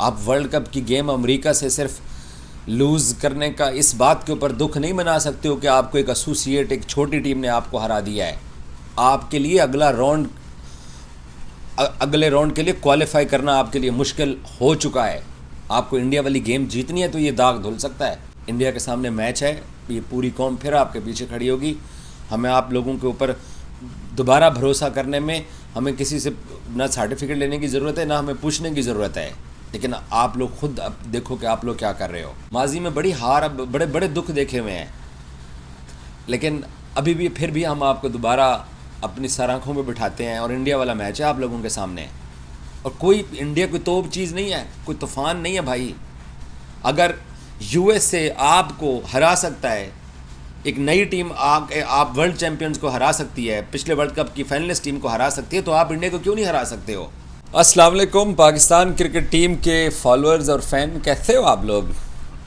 आप world cup की game America से सिर्फ लूज़ करने का इस बात के ऊपर दुख नहीं मना सकते हो कि आपको एक एसोसिएट, एक छोटी टीम ने आपको हरा दिया है। आपके लिए अगले राउंड के लिए क्वालिफाई करना आपके लिए मुश्किल हो चुका है। आपको इंडिया वाली गेम जीतनी है तो ये दाग धुल सकता है। इंडिया के सामने मैच है, ये पूरी कौम फिर आपके पीछे खड़ी होगी। हमें आप लोगों के ऊपर दोबारा भरोसा करने में हमें किसी से ना सर्टिफिकेट लेने की ज़रूरत है, ना हमें पूछने की ज़रूरत है। लेकिन आप लोग खुद अब देखो कि आप लोग क्या कर रहे हो। माजी में बड़ी हार, अब बड़े बड़े दुख देखे हुए हैं, लेकिन अभी भी फिर भी हम आपको दोबारा अपनी सर आँखों में बिठाते हैं। और इंडिया वाला मैच है आप लोगों के सामने, और कोई इंडिया कोई तोप चीज़ नहीं है, कोई तूफ़ान नहीं है भाई। अगर यूएसए आपको हरा सकता है, एक नई टीम आप वर्ल्ड चैंपियंस को हरा सकती है, पिछले वर्ल्ड कप की फाइनलिस्ट टीम को हरा सकती है, तो आप इंडिया को क्यों नहीं हरा सकते हो। अस्सलाम वालेकुम पाकिस्तान क्रिकेट टीम के फॉलोअर्स और फैन, कैसे हो आप लोग?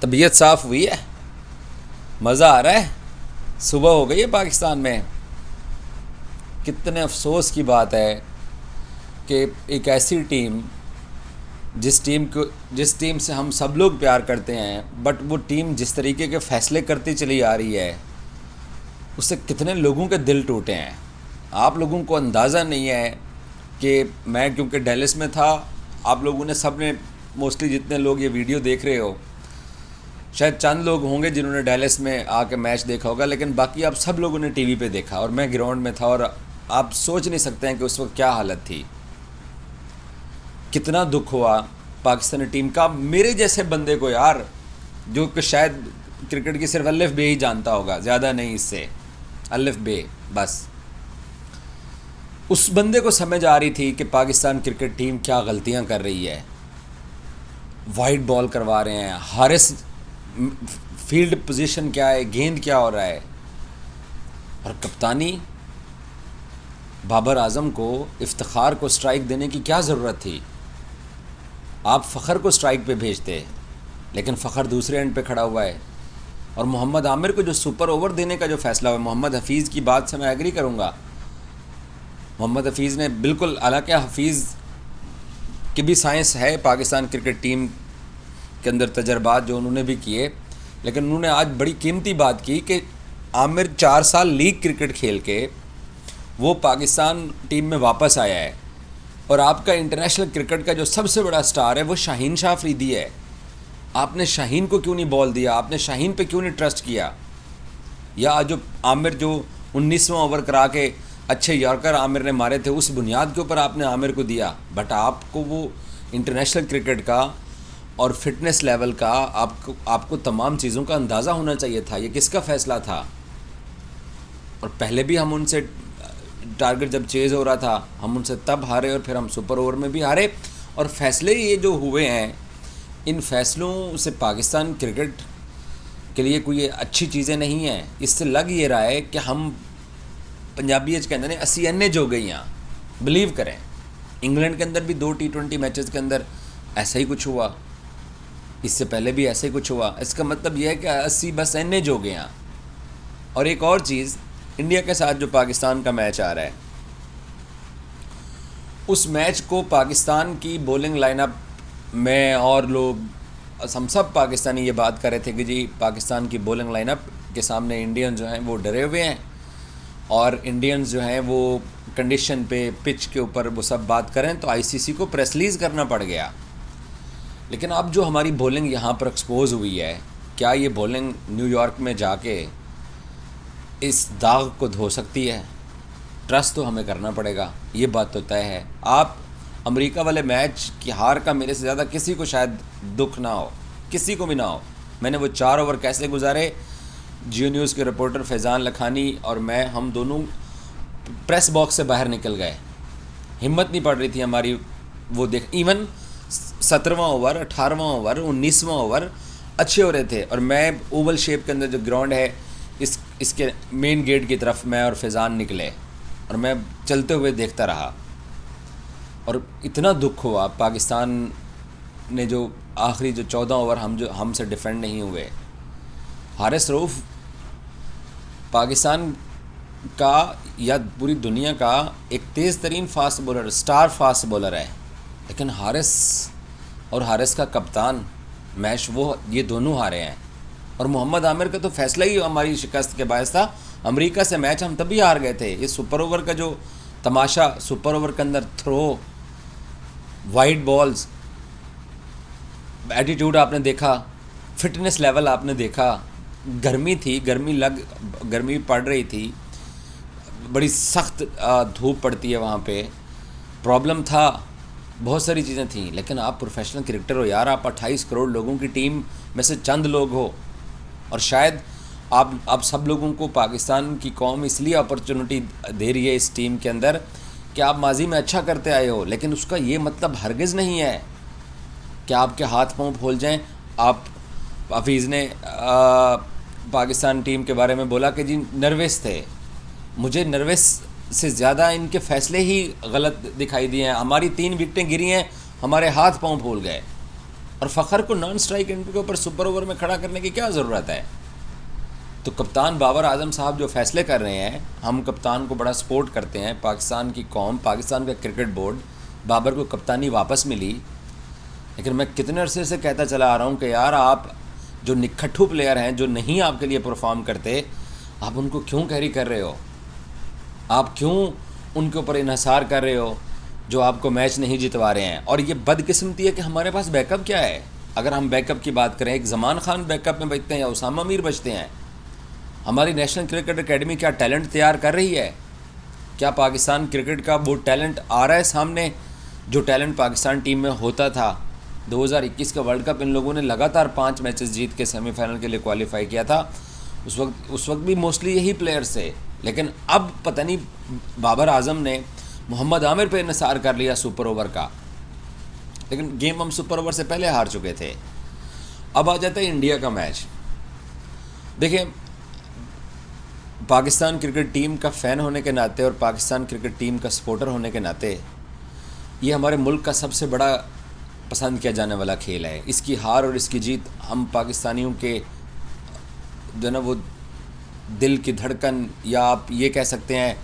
तबीयत साफ़ हुई है? मज़ा आ रहा है? सुबह हो गई है पाकिस्तान में। कितने अफसोस की बात है कि एक ऐसी टीम जिस टीम से हम सब लोग प्यार करते हैं, बट वो टीम जिस तरीके के फ़ैसले करती चली आ रही है, उससे कितने लोगों के दिल टूटे हैं। आप लोगों को अंदाज़ा नहीं है कि मैं क्योंकि डैलस में था, आप लोगों ने सब ने मोस्टली जितने लोग ये वीडियो देख रहे हो, शायद चंद लोग होंगे जिन्होंने डैलस में आके मैच देखा होगा, लेकिन बाकी आप सब लोगों ने टीवी पे देखा और मैं ग्राउंड में था। और आप सोच नहीं सकते हैं कि उस वक्त क्या हालत थी। कितना दुख हुआ पाकिस्तानी टीम का। मेरे जैसे बंदे को यार, जो कि शायद क्रिकेट की सिर्फ अलिफ बे ही जानता होगा, ज़्यादा नहीं, इससे अलिफ बे बस, उस बंदे को समझ आ रही थी कि पाकिस्तान क्रिकेट टीम क्या गलतियां कर रही है। वाइड बॉल करवा रहे हैं, हारिस फील्ड पोजीशन क्या है, गेंद क्या हो रहा है। और कप्तानी बाबर आजम को, इफ्तिखार को स्ट्राइक देने की क्या ज़रूरत थी। आप फ़खर को स्ट्राइक पे भेजते, लेकिन फ़खर दूसरे एंड पे खड़ा हुआ है। और मोहम्मद आमिर को जो सुपर ओवर देने का जो फ़ैसला हुआ, मोहम्मद हफीज़ की बात से मैं एग्री करूँगा। मोहम्मद हफीज़ ने बिल्कुल, हालांकि हफीज़ की भी साइंस है पाकिस्तान क्रिकेट टीम के अंदर, तजर्बात जो उन्होंने भी किए, लेकिन उन्होंने आज बड़ी कीमती बात की कि आमिर 4 साल लीग क्रिकेट खेल के वो पाकिस्तान टीम में वापस आया है। और आपका इंटरनेशनल क्रिकेट का जो सबसे बड़ा स्टार है वो शाहीन शाह अफरीदी है। आपने शाहीन को क्यों नहीं बॉल दिया? आपने शाहीन पे क्यों नहीं ट्रस्ट किया? या जो आमिर जो 19वां ओवर करा के अच्छे यॉर्कर आमिर ने मारे थे, उस बुनियाद के ऊपर आपने आमिर को दिया। बट आपको वो इंटरनेशनल क्रिकेट का और फिटनेस लेवल का आपको तमाम चीज़ों का अंदाज़ा होना चाहिए था। ये किसका फ़ैसला था? और पहले भी हम उनसे टारगेट जब चेज़ हो रहा था, हम उनसे तब हारे और फिर हम सुपर ओवर में भी हारे। और फैसले ये जो हुए हैं, इन फैसलों से पाकिस्तान क्रिकेट के लिए कोई अच्छी चीज़ें नहीं हैं। इससे लग ये रहा है कि हम पंजाबी के अंदर असी अन्य जो गई हैं। बिलीव करें, इंग्लैंड के अंदर भी 2 T20 मैचेस के अंदर ऐसा ही कुछ हुआ, इससे पहले भी ऐसे ही कुछ हुआ। इसका मतलब यह है कि 80 बस अन्य जो गए हैं। और एक और चीज़, इंडिया के साथ जो पाकिस्तान का मैच आ रहा है, उस मैच को पाकिस्तान की बॉलिंग लाइनअप में और लोग, हम सब पाकिस्तानी ये बात कर रहे थे कि जी पाकिस्तान की बॉलिंग लाइनअप के सामने इंडियन जो हैं वो डरे हुए हैं, और इंडियंस जो हैं वो कंडीशन पे, पिच के ऊपर वो सब बात करें तो आईसीसी को प्रेस रिलीज़ करना पड़ गया। लेकिन अब जो हमारी बॉलिंग यहाँ पर एक्सपोज हुई है, क्या ये बॉलिंग न्यूयॉर्क में जाके इस दाग को धो सकती है? ट्रस्ट तो हमें करना पड़ेगा, ये बात तो तय है। आप अमेरिका वाले मैच की हार का मेरे से ज़्यादा किसी को शायद दुख ना हो, किसी को भी ना हो। मैंने वो 4 ओवर कैसे गुजारे, जियो न्यूज़ के रिपोर्टर फैज़ान लखानी और मैं, हम दोनों प्रेस बॉक्स से बाहर निकल गए। हिम्मत नहीं पड़ रही थी हमारी वो देख। इवन 17वां ओवर, 18वां ओवर, 19वां ओवर अच्छे हो रहे थे, और मैं ओवल शेप के अंदर जो ग्राउंड है, इसके मेन गेट की तरफ मैं और फैज़ान निकले, और मैं चलते हुए देखता रहा। और इतना दुख हुआ, पाकिस्तान ने जो आखिरी जो 14 ओवर हमसे डिफेंड नहीं हुए। हारिस रऊफ़ पाकिस्तान का या पूरी दुनिया का एक तेज़ तरीन fast bowler, star fast bowler है, लेकिन हारिस और हारिस का कप्तान मैच वो ये दोनों हारे हैं। और मोहम्मद आमिर का तो फैसला ही हमारी शिकस्त के बायस था। अमेरिका से मैच हम तभी हार गए थे। ये सुपर ओवर का जो तमाशा, सुपर ओवर के अंदर थ्रो, वाइड बॉल्स, एटीट्यूड आपने देखा, फिटनेस लेवल आपने देखा, गर्मी थी, गर्मी पड़ रही थी, बड़ी सख्त धूप पड़ती है वहाँ पे, प्रॉब्लम था, बहुत सारी चीज़ें थी। लेकिन आप प्रोफेशनल क्रिकेटर हो यार, आप 28 करोड़ लोगों की टीम में से चंद लोग हो। और शायद आप सब लोगों को पाकिस्तान की कौम इसलिए अपॉर्चुनिटी दे रही है इस टीम के अंदर कि आप माजी में अच्छा करते आए हो, लेकिन उसका ये मतलब हरगिज़ नहीं है कि आपके हाथ पांव फूल जाएं। आप हफीज़ ने पाकिस्तान टीम के बारे में बोला कि जी नर्वस थे। मुझे नर्वस से ज़्यादा इनके फ़ैसले ही गलत दिखाई दिए हैं। हमारी 3 विकेटें गिरी हैं, हमारे हाथ पांव फूल गए। और फ़खर को नॉन स्ट्राइक एंड के ऊपर सुपर ओवर में खड़ा करने की क्या ज़रूरत है? तो कप्तान बाबर आजम साहब जो फ़ैसले कर रहे हैं, हम कप्तान को बड़ा सपोर्ट करते हैं। पाकिस्तान की कौम, पाकिस्तान का क्रिकेट बोर्ड, बाबर को कप्तानी वापस मिली। लेकिन मैं कितने अरसे से कहता चला आ रहा हूँ कि यार आप जो निखट्ठू प्लेयर हैं, जो नहीं आपके लिए परफॉर्म करते, आप उनको क्यों कैरी कर रहे हो? आप क्यों उनके ऊपर इन्हसार कर रहे हो जो आपको मैच नहीं जितवा रहे हैं? और ये बदकिस्मती है कि हमारे पास बैकअप क्या है। अगर हम बैकअप की बात करें, एक ज़मान खान बैकअप में बचते हैं या उसामा मीर बचते हैं। हमारी नेशनल क्रिकेट एकेडमी क्या टैलेंट तैयार कर रही है? क्या पाकिस्तान क्रिकेट का वो टैलेंट आ रहा है सामने जो टैलेंट पाकिस्तान टीम में होता था? 2021 का वर्ल्ड कप इन लोगों ने लगातार 5 मैचेस जीत के सेमीफाइनल के लिए क्वालिफाई किया था। उस वक्त भी मोस्टली यही प्लेयर्स थे। लेकिन अब पता नहीं बाबर आजम ने मोहम्मद आमिर पे इन्हिसार कर लिया सुपर ओवर का। लेकिन गेम हम सुपर ओवर से पहले हार चुके थे। अब आ जाता है इंडिया का मैच। देखिए, पाकिस्तान क्रिकेट टीम का फ़ैन होने के नाते और पाकिस्तान क्रिकेट टीम का सपोर्टर होने के नाते ये हमारे मुल्क का सबसे बड़ा पसंद किया जाने वाला खेल है। इसकी हार और इसकी जीत हम पाकिस्तानियों के जो ना वो दिल की धड़कन, या आप ये कह सकते हैं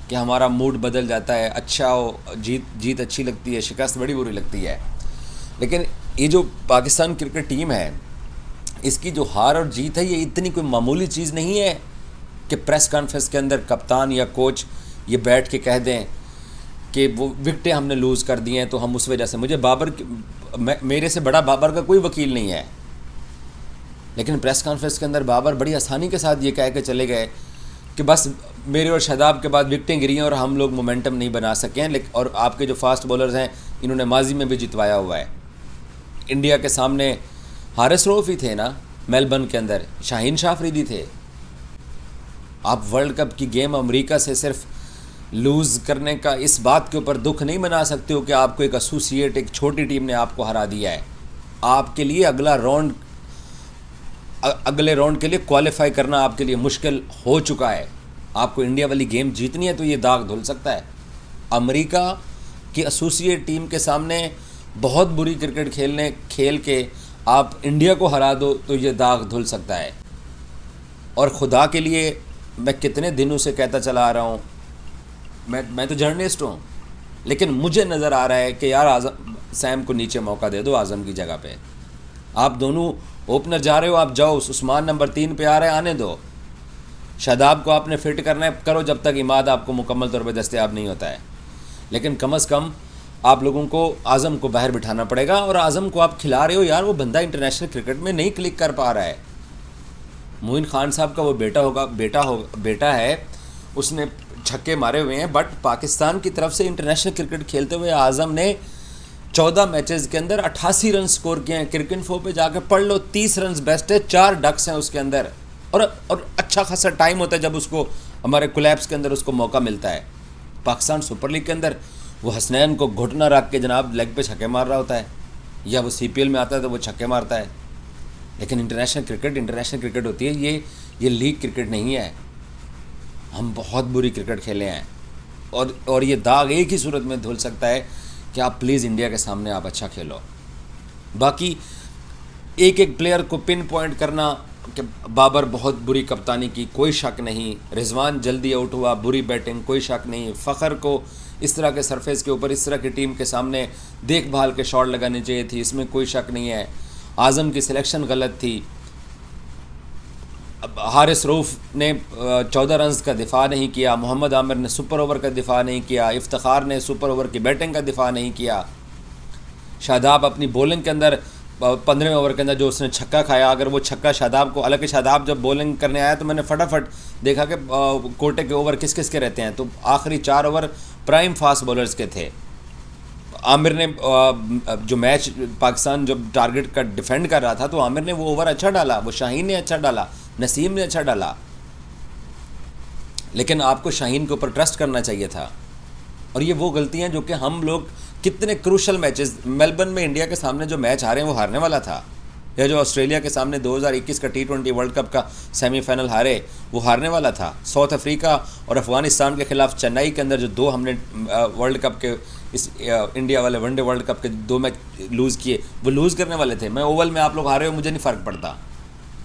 कि हमारा मूड बदल जाता है। अच्छा हो, जीत अच्छी लगती है, शिकस्त बड़ी बुरी लगती है। लेकिन ये जो पाकिस्तान क्रिकेट टीम है, इसकी जो हार और जीत है, ये इतनी कोई मामूली चीज़ नहीं है कि प्रेस कॉन्फ्रेंस के अंदर कप्तान या कोच ये बैठ के कह दें कि वो विकटें हमने लूज़ कर दी हैं तो हम उस वजह से, मुझे मेरे से बड़ा बाबर का कोई वकील नहीं है। लेकिन प्रेस कॉन्फ्रेंस के अंदर बाबर बड़ी आसानी के साथ ये कह के चले गए कि बस मेरे और शादाब के बाद विकटें गिरी हैं और हम लोग मोमेंटम नहीं बना सके हैं। लेकिन और आपके जो फास्ट बॉलर्स हैं, इन्होंने माजी में भी जितवाया हुआ है। इंडिया के सामने हारिस रऊफ़ ही थे ना, मेलबर्न के अंदर शाहीन शाह अफरीदी थे। आप वर्ल्ड कप की गेम अमेरिका से सिर्फ लूज़ करने का इस बात के ऊपर दुख नहीं मना सकते हो कि आपको एक एसोसिएट, एक छोटी टीम ने आपको हरा दिया है। आपके लिए अगले राउंड के लिए क्वालिफाई करना आपके लिए मुश्किल हो चुका है। आपको इंडिया वाली गेम जीतनी है तो ये दाग धुल सकता है। अमेरिका की एसोसिएट टीम के सामने बहुत बुरी क्रिकेट खेल के आप इंडिया को हरा दो तो ये दाग धुल सकता है। और ख़ुदा के लिए मैं कितने दिनों से कहता चला आ रहा हूँ, मैं तो जर्नलिस्ट हूँ, लेकिन मुझे नज़र आ रहा है कि यार सैम को नीचे मौका दे दो आज़म की जगह पे। आप दोनों ओपनर जा रहे हो, आप जाओ, उस्मान नंबर 3 पे आ रहे हैं, आने दो। शादाब को आपने फिट करना है, करो जब तक इमाद आपको मुकम्मल तौर पर दस्तयाब नहीं होता है। लेकिन कम अज़ कम आप लोगों को आज़म को बाहर बिठाना पड़ेगा। और आज़म को आप खिला रहे हो यार, वो बंदा इंटरनेशनल क्रिकेट में नहीं क्लिक कर पा रहा है। मोइन खान साहब का वो बेटा है, उसने छक्के मारे हुए हैं, बट पाकिस्तान की तरफ से इंटरनेशनल क्रिकेट खेलते हुए आज़म ने 14 मैचेस के अंदर 88 रन स्कोर किए हैं। क्रिकेट इन्फो पे जाकर पढ़ लो, 30 रन बेस्ट है, 4 डक्स हैं उसके अंदर। और अच्छा खासा टाइम होता है जब उसको हमारे कोलैप्स के अंदर उसको मौका मिलता है। पाकिस्तान सुपर लीग के अंदर वो हसनैन को घुटना रख के जनाब लेग पे छक्के मार रहा होता है, या वो CPL में आता है तो वो छक्के मारता है। लेकिन इंटरनेशनल क्रिकेट होती है, ये लीग क्रिकेट नहीं है। हम बहुत बुरी क्रिकेट खेले हैं और ये दाग एक ही सूरत में धुल सकता है कि आप प्लीज़ इंडिया के सामने आप अच्छा खेलो। बाकी एक प्लेयर को पिन पॉइंट करना कि बाबर बहुत बुरी कप्तानी की, कोई शक नहीं। रिजवान जल्दी आउट हुआ, बुरी बैटिंग, कोई शक नहीं। फ़खर को इस तरह के सरफेस के ऊपर, इस तरह की टीम के सामने देखभाल के शॉट लगाने चाहिए थी, इसमें कोई शक नहीं है। आज़म की सिलेक्शन गलत थी। अब हारिस रऊफ़ ने 14 रन्स का दिफा नहीं किया, मोहम्मद आमिर ने सुपर ओवर का दिफा नहीं किया, इफ्तिखार ने सुपर ओवर की बैटिंग का दिफा नहीं किया। शादाब अपनी बॉलिंग के अंदर 15वें ओवर के अंदर जो उसने छक्का खाया, अगर वो छक्का शादाब को, हालांकि शादाब जब बॉलिंग करने आया तो मैंने फटाफट देखा कि कोटे के ओवर किस किस के रहते हैं, तो आखिरी 4 ओवर प्राइम फास्ट बॉलर्स के थे। आमिर ने जो मैच पाकिस्तान जब टारगेट का डिफेंड कर रहा था तो आमिर ने वो ओवर अच्छा डाला, वो शाहीन ने अच्छा डाला, नसीम ने अच्छा डाला, लेकिन आपको शाहीन के ऊपर ट्रस्ट करना चाहिए था। और ये वो गलतियां जो कि हम लोग कितने क्रूशल मैचेस, मेलबर्न में इंडिया के सामने जो मैच हारे हैं वो हारने वाला था, या जो ऑस्ट्रेलिया के सामने 2021 का T20 वर्ल्ड कप का सेमीफाइनल हारे वो हारने वाला था। साउथ अफ्रीका और अफ़गानिस्तान के ख़िलाफ़ चेन्नई के अंदर जो 2 हमने वर्ल्ड कप के इस इंडिया वाले वनडे वर्ल्ड कप के 2 मैच लूज़ किए, वो लूज़ करने वाले थे। मैं ओवल में आप लोग हारे हो मुझे नहीं फ़र्क पड़ता,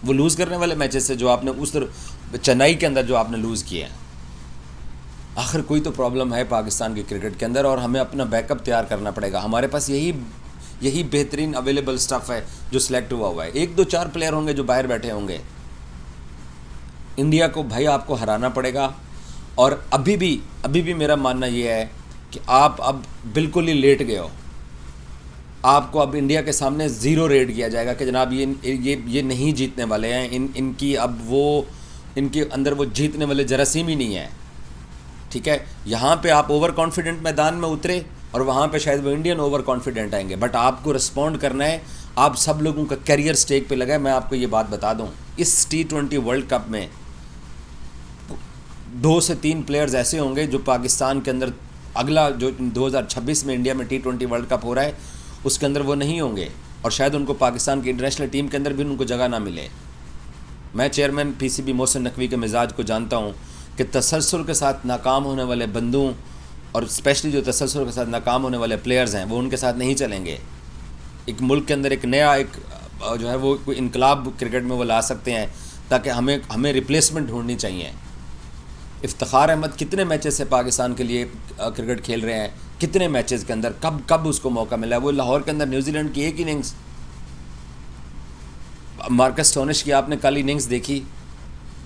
वो लूज़ करने वाले मैचेस से जो आपने उस चेन्नई के अंदर जो आपने लूज़ किए हैं। आखिर कोई तो प्रॉब्लम है पाकिस्तान की क्रिकेट के अंदर और हमें अपना बैकअप तैयार करना पड़ेगा। हमारे पास यही बेहतरीन अवेलेबल स्टफ़ है जो सिलेक्ट हुआ है। 1 2 4 प्लेयर होंगे जो बाहर बैठे होंगे। इंडिया को भाई आपको हराना पड़ेगा। और अभी भी मेरा मानना ये है कि आप अब बिल्कुल ही लेट गए हो। आपको अब इंडिया के सामने ज़ीरो रेट किया जाएगा कि जनाब ये नहीं जीतने वाले हैं, इनकी अब वो इनके अंदर वो जीतने वाले जरासीम ही नहीं है। ठीक है, यहाँ पे आप ओवर कॉन्फिडेंट मैदान में उतरे और वहाँ पे शायद वो इंडियन ओवर कॉन्फिडेंट आएंगे, बट आपको रिस्पॉन्ड करना है। आप सब लोगों का करियर स्टेक पे लगा है। मैं आपको ये बात बता दूँ, इस T20 वर्ल्ड कप में 2 से 3 प्लेयर्स ऐसे होंगे जो पाकिस्तान के अंदर अगला जो 2026 में इंडिया में T20 वर्ल्ड कप हो रहा है उसके अंदर वो नहीं होंगे, और शायद उनको पाकिस्तान की इंटरनेशनल टीम के अंदर भी उनको जगह ना मिले। मैं चेयरमैन PCB मोहसिन नकवी के मिजाज को जानता हूँ कि तसलसल के साथ नाकाम होने वाले बंदों और स्पेशली जो तसलसल के साथ नाकाम होने वाले प्लेयर्स हैं वो उनके साथ नहीं चलेंगे। एक मुल्क के अंदर एक नया जो है वो कोई इनकलाब क्रिकेट में वो ला सकते हैं, ताकि हमें रिप्लेसमेंट ढूंढनी चाहिए। इफ्तिखार अहमद कितने मैचेस से पाकिस्तान के लिए क्रिकेट खेल रहे हैं, कितने मैचेस के अंदर कब उसको मौका मिला है। वो लाहौर के अंदर न्यूजीलैंड की एक इनिंग्स, मार्कस स्टोनिश की आपने कल इनिंग्स देखी,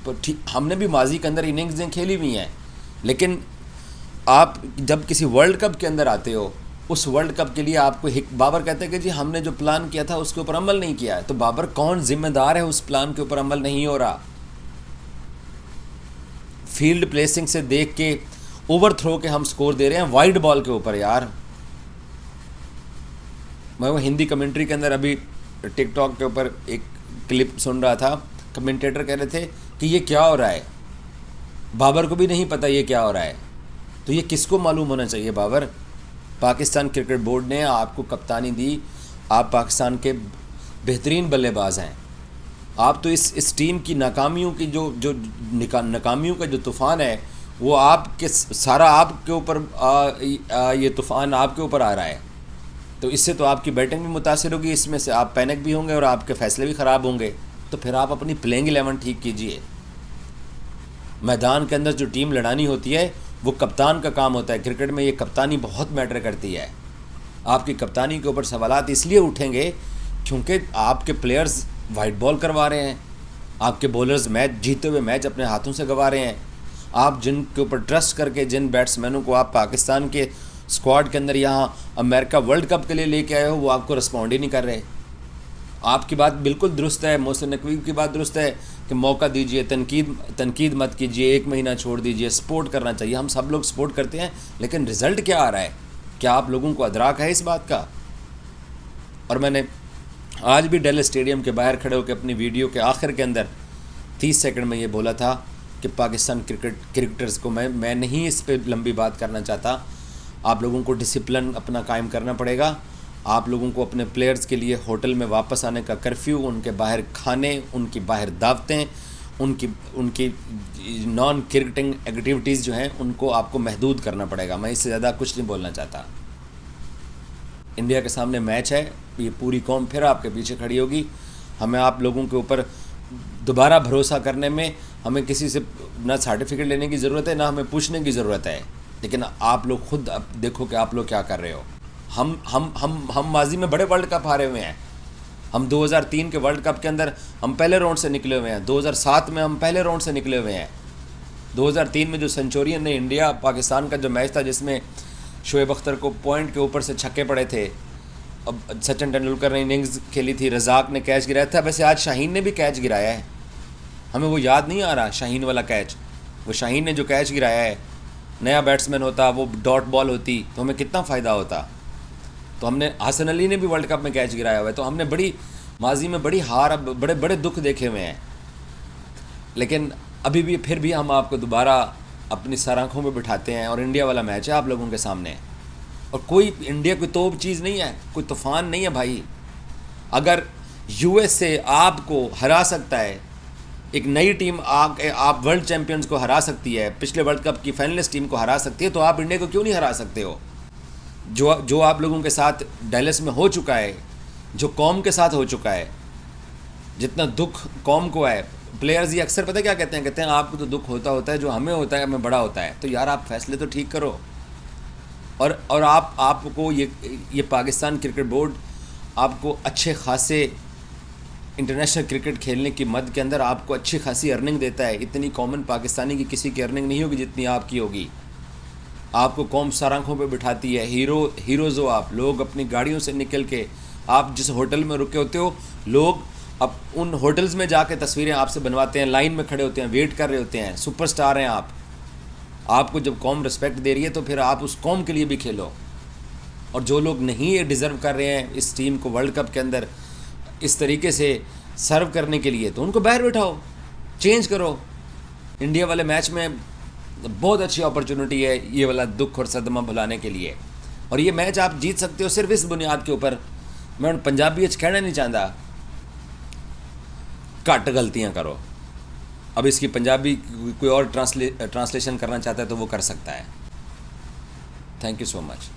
तो ठीक हमने भी माजी के अंदर इनिंग्स खेली हुई हैं, लेकिन आप जब किसी वर्ल्ड कप के अंदर आते हो उस वर्ल्ड कप के लिए आपको बाबर कहते हैं कि जी हमने जो प्लान किया था उसके ऊपर अमल नहीं किया है। तो बाबर कौन जिम्मेदार है उस प्लान के ऊपर अमल नहीं हो रहा। फील्ड प्लेसिंग से देख के ओवर थ्रो के हम स्कोर दे रहे हैं वाइड बॉल के ऊपर। यार मैं वो हिंदी कमेंट्री के अंदर अभी टिकटॉक के ऊपर एक क्लिप सुन रहा था, कमेंटेटर कह रहे थे कि ये क्या हो रहा है, बाबर को भी नहीं पता ये क्या हो रहा है। तो ये किसको मालूम होना चाहिए बाबर? पाकिस्तान क्रिकेट बोर्ड ने आपको कप्तानी दी, आप पाकिस्तान के बेहतरीन बल्लेबाज हैं। आप तो इस टीम की नाकामियों की जो नाकामियों का जो तूफ़ान है वो आपके सारा आपके ऊपर ये तूफ़ान आपके ऊपर आ रहा है। तो इससे तो आपकी बैटिंग भी मुतासिर होगी, इसमें से आप पैनिक भी होंगे और आपके फ़ैसले भी ख़राब होंगे। तो फिर आप अपनी प्लेइंग 11 ठीक कीजिए। मैदान के अंदर जो टीम लड़ानी होती है वो कप्तान का काम होता है। क्रिकेट में ये कप्तानी बहुत मैटर करती है। आपकी कप्तानी के ऊपर सवालात इसलिए उठेंगे क्योंकि आपके प्लेयर्स वाइट बॉल करवा रहे हैं, आपके बॉलर्स मैच जीते हुए मैच अपने हाथों से गंवा रहे हैं। आप जिनके ऊपर ट्रस्ट करके जिन बैट्समैनों को आप पाकिस्तान के स्क्वाड के अंदर यहाँ अमेरिका वर्ल्ड कप के लिए लेके आए हो वो आपको रिस्पॉन्ड ही नहीं कर रहे। आपकी बात बिल्कुल दुरुस्त है, मोहसिन नकवी की बात दुरुस्त है कि मौका दीजिए, तनकीद मत कीजिए, 1 महीना छोड़ दीजिए, सपोर्ट करना चाहिए। हम सब लोग सपोर्ट करते हैं, लेकिन रिज़ल्ट क्या आ रहा है? क्या आप लोगों को अदराक है इस बात का? और मैंने आज भी डेल स्टेडियम के बाहर खड़े होकर अपनी वीडियो के आखिर के अंदर 30 सेकंड में ये बोला था कि पाकिस्तान क्रिकेटर्स को मैं नहीं इस पर लंबी बात करना चाहता। आप लोगों को डिसिप्लिन अपना कायम करना पड़ेगा। आप लोगों को अपने प्लेयर्स के लिए होटल में वापस आने का कर्फ्यू, उनके बाहर खाने, उनकी बाहर दावतें, उनकी नॉन क्रिकेटिंग एक्टिविटीज़ जो हैं उनको आपको महदूद करना पड़ेगा। मैं इससे ज़्यादा कुछ नहीं बोलना चाहता। इंडिया के सामने मैच है, ये पूरी कौम फिर आपके पीछे खड़ी होगी। हमें आप लोगों के ऊपर दोबारा भरोसा करने में हमें किसी से ना सर्टिफिकेट लेने की ज़रूरत है, ना हमें पूछने की ज़रूरत है। लेकिन आप लोग खुद अब देखो कि आप लोग क्या कर रहे हो। हम माजी में बड़े वर्ल्ड कप हारे हुए हैं। हम 2003 के वर्ल्ड कप के अंदर हम पहले राउंड से निकले हुए हैं। 2007 में हम पहले राउंड से निकले हुए हैं। 2003 में जो सेंचुरियन ने इंडिया पाकिस्तान का जो मैच था, जिसमें शोएब अख्तर को पॉइंट के ऊपर से छक्के पड़े थे, अब सचिन तेंदुलकर ने इनिंग्स खेली थी, रज़ाक ने कैच गिराया था। वैसे आज शाहीन ने भी कैच गिराया है, हमें वो याद नहीं आ रहा शाहीन वाला कैच। वो शाहीन ने जो कैच गिराया है, नया बैट्समैन होता, वो डॉट बॉल होती तो हमें कितना फ़ायदा होता। तो हमने, हसन अली ने भी वर्ल्ड कप में कैच गिराया हुआ है। तो हमने बड़ी माजी में बड़ी हार, अब बड़े बड़े दुख देखे हुए हैं। लेकिन अभी भी फिर भी हम आपको दोबारा अपनी सर आँखों में बिठाते हैं। और इंडिया वाला मैच है आप लोगों के सामने, और कोई इंडिया कोई तोप चीज़ नहीं है, कोई तूफ़ान नहीं है भाई। अगर यूएसए आपको हरा सकता है, एक नई टीम आप वर्ल्ड चैम्पियंस को हरा सकती है, पिछले वर्ल्ड कप की फाइनलिस्ट टीम को हरा सकती है, तो आप इंडिया को क्यों नहीं हरा सकते हो। जो आप लोगों के साथ डैलस में हो चुका है, जो कौम के साथ हो चुका है, जितना दुख कौम को है। प्लेयर्स ये अक्सर पता है क्या कहते हैं आपको तो दुख होता है, जो हमें होता है हमें बड़ा होता है। तो यार आप फैसले तो ठीक करो। और आपको ये पाकिस्तान क्रिकेट बोर्ड आपको अच्छे खासे इंटरनेशनल क्रिकेट खेलने की मद के अंदर आपको अच्छी खासी अर्निंग देता है। इतनी कॉमन पाकिस्तानी की किसी की अर्निंग नहीं होगी जितनी आपकी होगी। आपको कौम सर आँखों पे बिठाती है, हीरोज़ हो आप। लोग अपनी गाड़ियों से निकल के, आप जिस होटल में रुके होते हो, लोग अब उन होटल्स में जाके तस्वीरें आपसे बनवाते हैं, लाइन में खड़े होते हैं, वेट कर रहे होते हैं। सुपरस्टार हैं आप। आपको जब कौम रिस्पेक्ट दे रही है तो फिर आप उस कौम के लिए भी खेलो। और जो लोग नहीं ये डिज़र्व कर रहे हैं इस टीम को वर्ल्ड कप के अंदर इस तरीके से सर्व करने के लिए, तो उनको बाहर बिठाओ, चेंज करो। इंडिया वाले मैच में बहुत अच्छी अपॉर्चुनिटी है ये वाला दुख और सदमा भुलाने के लिए। और ये मैच आप जीत सकते हो सिर्फ इस बुनियाद के ऊपर। मैं उन पंजाबी कहना नहीं चाहता, घट गलतियाँ करो। अब इसकी पंजाबी कोई और ट्रांसलेशन करना चाहता है तो वो कर सकता है। Thank you so much.